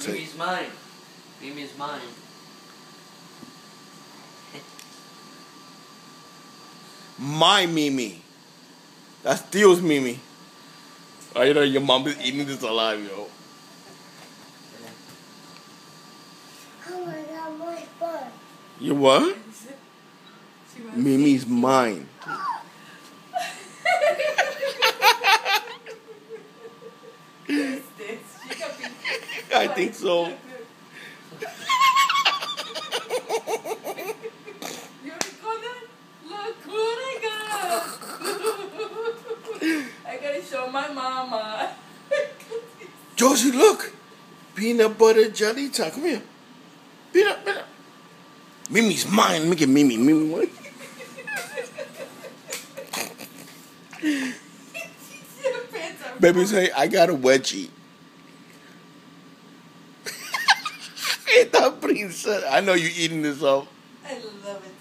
Mimi's mine. Mimi's mine. My Mimi. That's Theo's Mimi. Oh, you know your mom is eating this alive, yo. Oh my God, my fun. You what? Mimi's mine. I think so. Look what I got. I gotta show my mama. Josie, look. Peanut butter jelly time. Come here. Peanut butter. Mimi's mine. Let me get Mimi. Mimi what? Baby say, I got a wedgie. Hey, that princess. I know you eating this up. I love it.